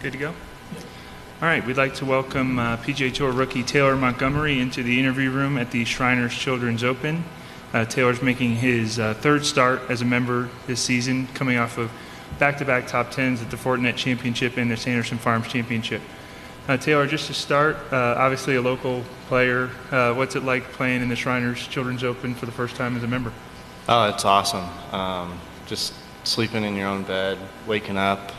Good to go? All right, we'd like to welcome PGA Tour rookie Taylor Montgomery into the interview room at the Shriners Children's Open. Taylor's making his third start as a member this season, coming off of back-to-back top tens at the Fortinet Championship and the Sanderson Farms Championship. Taylor, just to start, obviously a local player, what's it like playing in the Shriners Children's Open for the first time as a member? Oh, it's awesome. Just sleeping in your own bed, waking up,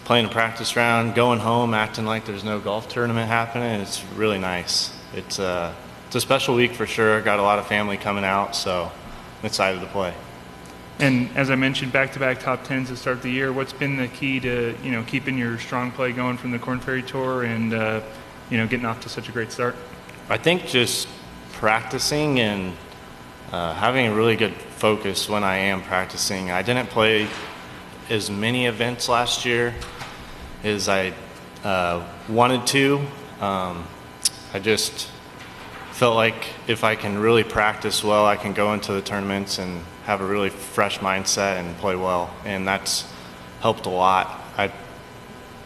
playing a practice round, going home, acting like there's no golf tournament happening. It's really nice. It's a special week for sure. Got a lot of family coming out, so I'm excited to play. And as I mentioned, back-to-back top tens to start the year. What's been the key to keeping your strong play going from the Korn Ferry Tour and getting off to such a great start? I think just practicing and having a really good focus when I am practicing. I didn't play as many events last year as I wanted to. I just felt like if I can really practice well, I can go into the tournaments and have a really fresh mindset and play well, and that's helped a lot.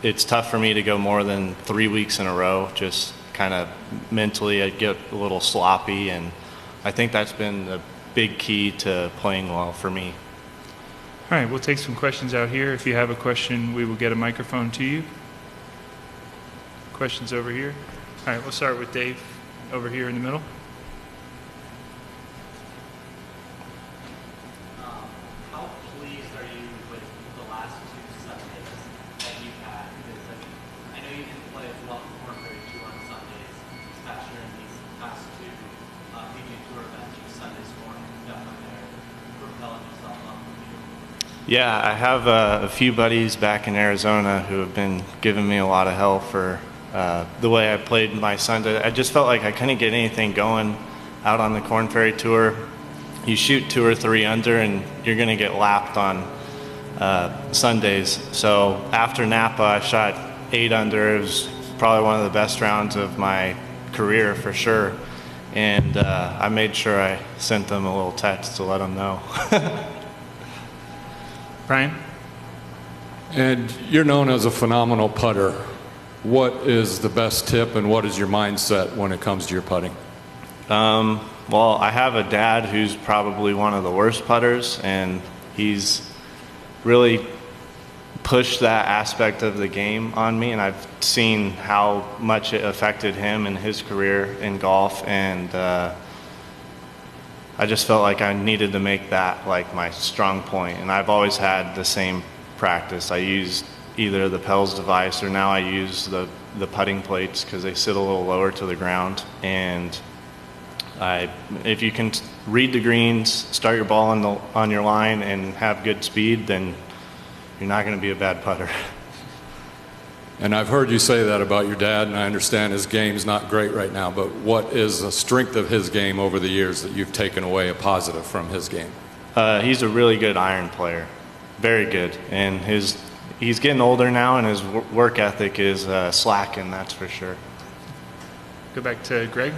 It's tough for me to go more than 3 weeks in a row, just kind of mentally I get a little sloppy, and I think that's been the big key to playing well for me. All right, we'll take some questions out here. If you have a question, we will get a microphone to you. Questions over here. All right, we'll start with Dave over here in the middle. How pleased are you with the last two Sundays that you've had? Because I know you didn't play as well as Korn Ferry Tour on Sundays this past year, and these past two PGA Tour events, your Sunday scoring is definitely there, propelling yourself up from you. Yeah, I have a few buddies back in Arizona who have been giving me a lot of help for the way I played my Sunday. I just felt like I couldn't get anything going out on the Korn Ferry Tour. You shoot 2 or 3 under and you're going to get lapped on Sundays. So after Napa, I shot 8 under. It was probably one of the best rounds of my career for sure. And I made sure I sent them a little text to let them know. Brian? And you're known as a phenomenal putter. What is the best tip and what is your mindset when it comes to your putting? Well, I have a dad who's probably one of the worst putters, and he's really pushed that aspect of the game on me, and I've seen how much it affected him in his career in golf, and I just felt like I needed to make that like my strong point, and I've always had the same practice. I used either the Pels device or now I use the putting plates because they sit a little lower to the ground, and if you can read the greens, start your ball on your line and have good speed, then you're not going to be a bad putter. And I've heard you say that about your dad, and I understand his game's not great right now, but what is the strength of his game over the years that you've taken away a positive from his game? He's a really good iron player, very good, and he's getting older now, and his work ethic is slacking, that's for sure. Go back to Greg.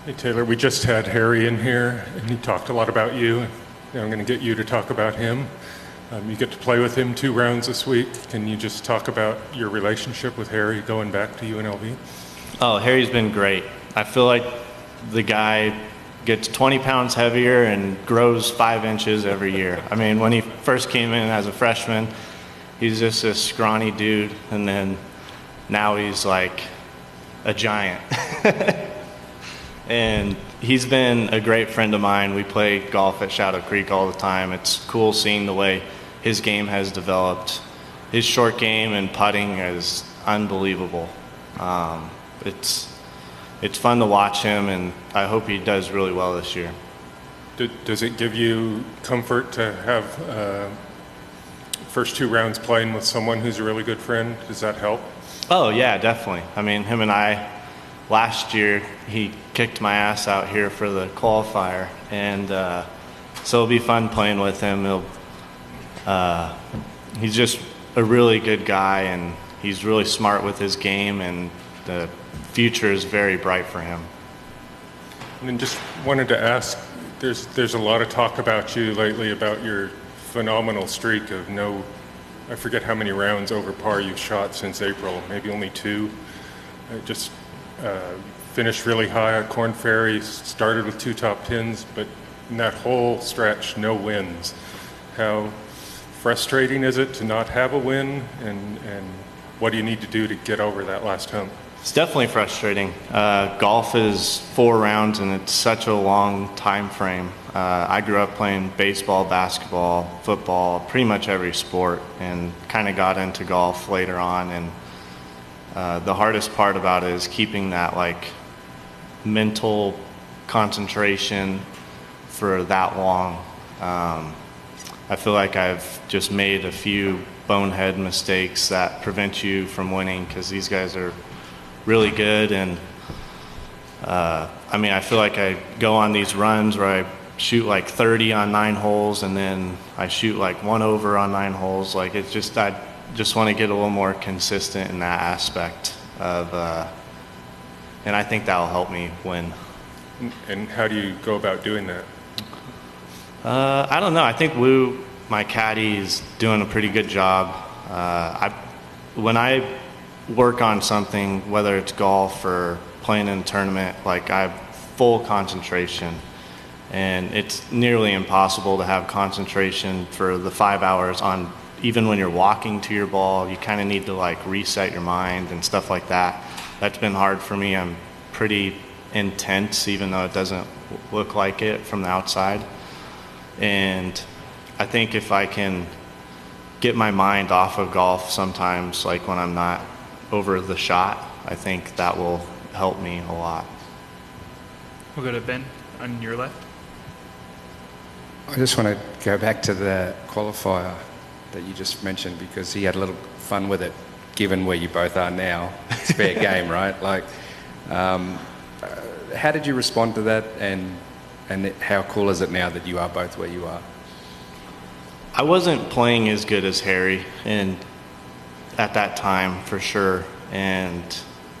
Hey Taylor, we just had Harry in here, and he talked a lot about you. Now I'm going to get you to talk about him. You get to play with him 2 rounds this week. Can you just talk about your relationship with Harry going back to UNLV? Oh, Harry's been great. I feel like the guy gets 20 pounds heavier and grows 5 inches every year. I mean, when he first came in as a freshman, he's just a scrawny dude, and then now he's like a giant. And he's been a great friend of mine. We play golf at Shadow Creek all the time. It's cool seeing the way his game has developed. His short game and putting is unbelievable. It's fun to watch him, and I hope he does really well this year. Does it give you comfort to have first 2 rounds playing with someone who's a really good friend? Does that help? Oh, yeah, definitely. I mean, him and I, last year, he kicked my ass out here for the qualifier, and so it'll be fun playing with him. He's just a really good guy, and he's really smart with his game, and the future is very bright for him. And then just wanted to ask, there's a lot of talk about you lately about your phenomenal streak of I forget how many rounds over par you've shot since April, maybe only 2. Just finished really high at Corn Ferry, started with 2 top 10s, but in that whole stretch, no wins. How frustrating is it to not have a win, and what do you need to do to get over that last hump? It's definitely frustrating. Golf is 4 rounds and it's such a long time frame. I grew up playing baseball, basketball, football, pretty much every sport, and kind of got into golf later on. And the hardest part about it is keeping that like mental concentration for that long. I feel like I've just made a few bonehead mistakes that prevent you from winning, because these guys are really good. And I mean, I feel like I go on these runs where I shoot like 30 on 9 holes, and then I shoot like 1 over on 9 holes. Like, it's just, I just want to get a little more consistent in that aspect of, and I think that'll help me win. And how do you go about doing that? I don't know. I think Lou, my caddy, is doing a pretty good job. When I work on something, whether it's golf or playing in a tournament, like, I have full concentration, and it's nearly impossible to have concentration for the 5 hours on, even when you're walking to your ball. You kind of need to like reset your mind and stuff like that. That's been hard for me. I'm pretty intense, even though it doesn't look like it from the outside. And I think if I can get my mind off of golf sometimes, like when I'm not over the shot, I think that will help me a lot. We'll go to Ben on your left. I just want to go back to the qualifier that you just mentioned, because he had a little fun with it, given where you both are now. It's fair game, right? Like, how did you respond to that, and how cool is it now that you are both where you are? I wasn't playing as good as Harry, and at that time, for sure. And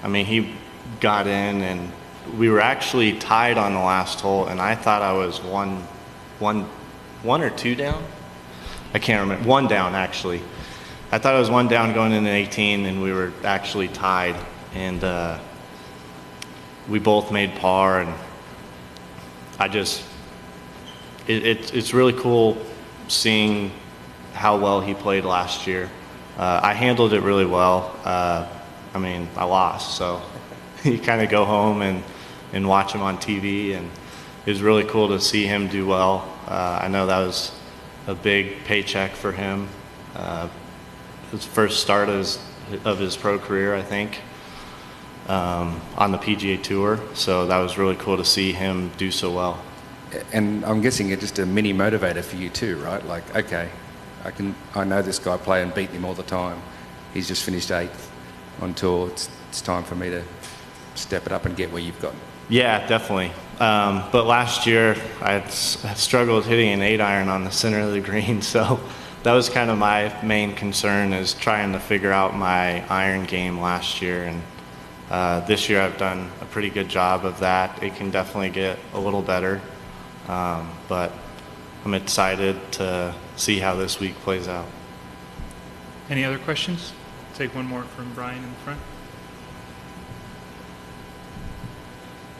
I mean, he got in, and we were actually tied on the last hole, and I thought I was one or 2 down. I can't remember. 1 down, actually. I thought I was 1 down going into 18, and we were actually tied. And we both made par, and I just, it's really cool seeing how well he played last year. I handled it really well. I mean, I lost, so you kind of go home and watch him on TV, and it was really cool to see him do well. I know that was a big paycheck for him. His first start of his pro career, I think, on the PGA Tour. So that was really cool to see him do so well. And I'm guessing it's just a mini motivator for you too, right? Like, okay, I know this guy play and beat him all the time. He's just finished 8th on tour. It's time for me to step it up and get where you've gotten. Yeah, definitely. But last year I struggled hitting an 8-iron on the center of the green, so that was kind of my main concern, is trying to figure out my iron game last year. And this year I've done a pretty good job of that. It can definitely get a little better, but I'm excited to see how this week plays out. Any other questions? Take one more from Brian in the front.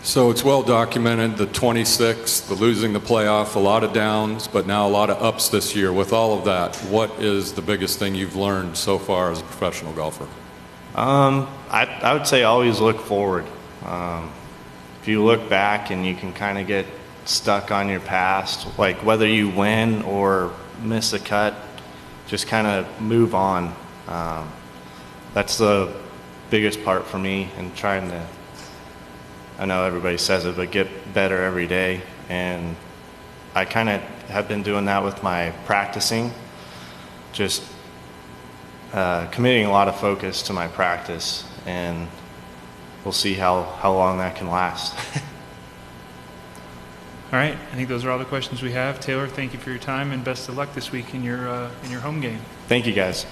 So it's well documented, the 26th, the losing the playoff, a lot of downs, but now a lot of ups this year. With all of that, what is the biggest thing you've learned so far as a professional golfer? I would say always look forward. If you look back and you can kind of get stuck on your past, like whether you win or miss a cut, just kind of move on. That's the biggest part for me, and trying to, I know everybody says it, but get better every day. And I kind of have been doing that with my practicing, just committing a lot of focus to my practice, and we'll see how long that can last. All right, I think those are all the questions we have. Taylor, thank you for your time, and best of luck this week in your home game. Thank you, guys.